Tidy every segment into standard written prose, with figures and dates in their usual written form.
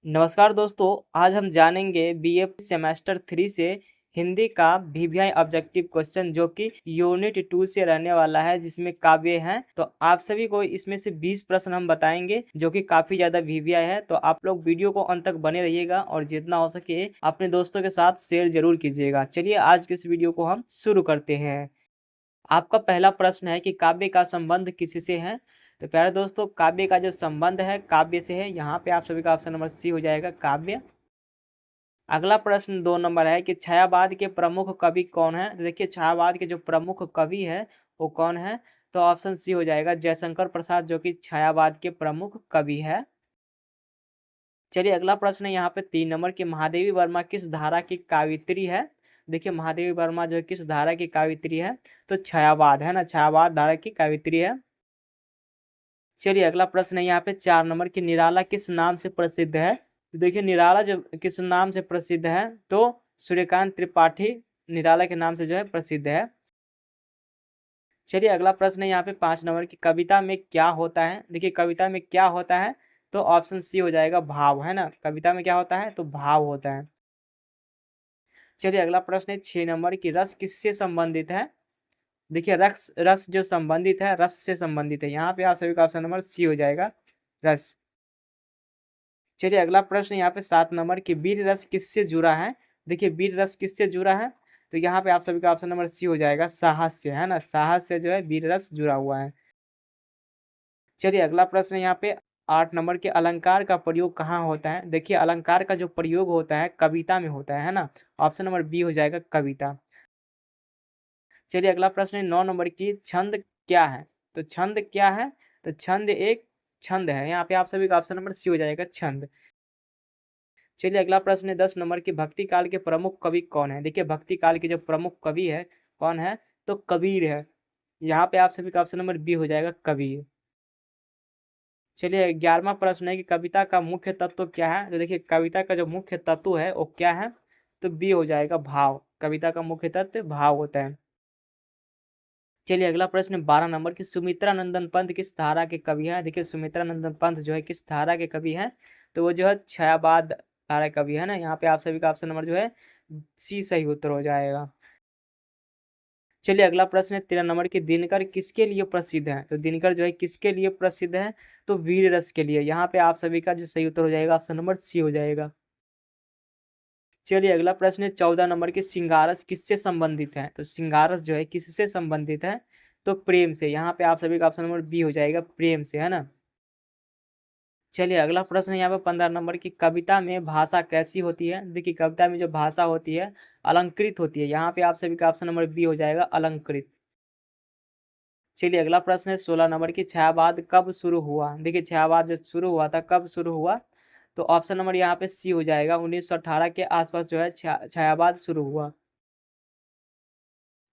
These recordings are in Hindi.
नमस्कार दोस्तों, आज हम जानेंगे बीए सेमेस्टर 3 से हिंदी का वीवीआई ऑब्जेक्टिव क्वेश्चन जो कि यूनिट 2 से रहने वाला है, जिसमें काव्य है। तो आप सभी को इसमें से 20 प्रश्न हम बताएंगे जो कि काफी ज्यादा वीवीआई है। तो आप लोग वीडियो को अंत तक बने रहिएगा और जितना हो सके अपने दोस्तों के साथ शेयर जरूर कीजिएगा। चलिए आज के इस वीडियो को हम शुरू करते हैं। आपका पहला प्रश्न है कि काव्य का संबंध किससे है। तो प्यारे दोस्तों, काव्य का जो संबंध है काव्य से है। यहाँ पे आप सभी का ऑप्शन नंबर सी हो जाएगा, काव्य। अगला प्रश्न 2 नंबर है कि छायावाद के प्रमुख कवि कौन है। तो देखिए, छायावाद के जो प्रमुख कवि है वो कौन है। तो ऑप्शन सी हो जाएगा, जयशंकर प्रसाद, जो कि छायावाद के प्रमुख कवि है। चलिए अगला प्रश्न है यहाँ पे 3 नंबर की महादेवी वर्मा किस धारा की कावित्री है। देखिए, महादेवी वर्मा जो है किस धारा की कावित्री है। तो छायावाद है ना, छायावाद धारा की कावित्री है। चलिए अगला प्रश्न है यहाँ पे 4 नंबर की निराला किस नाम से प्रसिद्ध है। तो देखिए, निराला जो किस नाम से प्रसिद्ध है। तो सूर्यकांत त्रिपाठी निराला के नाम से जो है प्रसिद्ध है। चलिए अगला प्रश्न है यहाँ पे 5 नंबर की कविता में क्या होता है। देखिए, कविता में क्या होता है। तो ऑप्शन सी हो जाएगा, भाव, है ना। कविता में क्या होता है, तो भाव होता है। चलिए अगला प्रश्न है 6 नंबर की रस किससे संबंधित है। देखिए, रस रस जो संबंधित है, रस से संबंधित है। यहाँ पे आप सभी का ऑप्शन नंबर सी हो जाएगा, रस। चलिए अगला प्रश्न यहाँ पे 7 नंबर की वीर रस किससे जुड़ा है। देखिए, वीर रस किससे जुड़ा है। तो यहाँ पे आप सभी का ऑप्शन नंबर सी हो जाएगा, साहस से, है ना। साहस से जो है वीर रस जुड़ा हुआ है। चलिए अगला प्रश्न यहाँ पे 8 नंबर के अलंकार का प्रयोग कहाँ होता है। देखिए, अलंकार का जो प्रयोग होता है कविता में होता है ना। ऑप्शन नंबर बी हो जाएगा, कविता। चलिए अगला प्रश्न है 9 नंबर की छंद क्या है। तो छंद क्या है। तो छंद एक छंद है। यहाँ पे आप सभी का ऑप्शन नंबर सी हो जाएगा, छंद। चलिए अगला प्रश्न है 10 नंबर की भक्ति काल के प्रमुख कवि कौन है। देखिए, भक्ति काल के जो प्रमुख कवि है कौन है। तो कबीर है। यहाँ पे आप सभी का ऑप्शन नंबर बी हो जाएगा, कबीर। चलिए 11वां प्रश्न है कि कविता का मुख्य तत्व क्या है। तो देखिए, कविता का जो मुख्य तत्व है वो क्या है। तो बी हो जाएगा, भाव। कविता का मुख्य तत्व भाव होता है। चलिए अगला प्रश्न 12 नंबर की सुमित्रा नंदन पंत किस धारा के कवि है। देखिए, सुमित्रा नंदन पंत जो है किस धारा के कवि है। तो वो जो है छायावाद धारा कवि है ना। यहाँ पे आप सभी का ऑप्शन नंबर जो है सी सही उत्तर हो जाएगा। चलिए अगला प्रश्न है 13 नंबर की दिनकर किसके लिए प्रसिद्ध है। तो दिनकर जो है किसके लिए प्रसिद्ध है। तो वीर रस के लिए। यहाँ पे आप सभी का जो सही उत्तर हो जाएगा, ऑप्शन नंबर सी हो जाएगा। चलिए अगला प्रश्न है 14 नंबर की सिंगारस किससे संबंधित है। तो सिंगारस जो है किससे संबंधित है। तो प्रेम से। यहाँ पे आप सभी का ऑप्शन नंबर बी हो जाएगा, प्रेम से, है ना। चलिए अगला प्रश्न है यहाँ पे 15 नंबर की कविता में भाषा कैसी होती है। देखिए, कविता में जो भाषा होती है अलंकृत होती है। यहाँ पे आप सभी का ऑप्शन नंबर बी हो जाएगा, अलंकृत। चलिए अगला प्रश्न है 16 नंबर की छायावाद कब शुरू हुआ। देखिए, छायावाद जो शुरू हुआ था कब शुरू हुआ। तो ऑप्शन नंबर यहाँ पे सी हो जाएगा, 1918 के आसपास जो है छायावाद शुरू हुआ।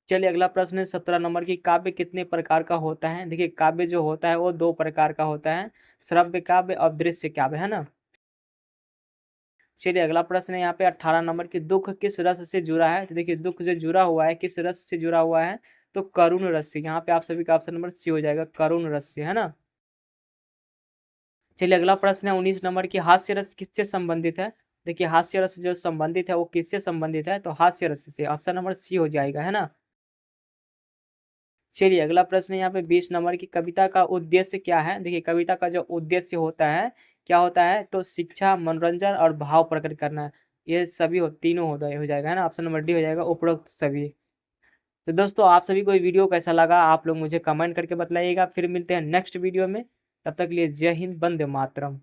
चलिए अगला प्रश्न है 17 नंबर की काव्य कितने प्रकार का होता है। देखिए, काव्य जो होता है वो 2 प्रकार का होता है, श्रव्य काव्य और दृश्य काव्य, है ना। चलिए अगला प्रश्न है यहाँ पे 18 नंबर की दुख किस रस से जुड़ा है। तो देखिए, दुख जो जुड़ा हुआ है किस रस से जुड़ा हुआ है। तो करुण रस से। यहाँ पे आप सभी का ऑप्शन नंबर सी हो जाएगा, करुण रस से, है ना। चलिए अगला प्रश्न है 19 नंबर की हास्य रस किससे संबंधित है। देखिए, हास्य रस जो संबंधित है वो किससे संबंधित है। तो हास्य रस से। ऑप्शन नंबर सी हो जाएगा, है ना। चलिए अगला प्रश्न है यहाँ पे 20 नंबर की कविता का उद्देश्य क्या है। देखिए, कविता का जो उद्देश्य होता है क्या होता है। तो शिक्षा, मनोरंजन और भाव प्रकट करना। ये सभी तीनों हो जाएगा, है ना। ऑप्शन नंबर डी हो जाएगा, उपरोक्त सभी। तो दोस्तों, आप सभी को ये वीडियो कैसा लगा आप लोग मुझे कमेंट करके बताइएगा। फिर मिलते हैं नेक्स्ट वीडियो में। तब तक के लिए जय हिंद, वंदे मातरम।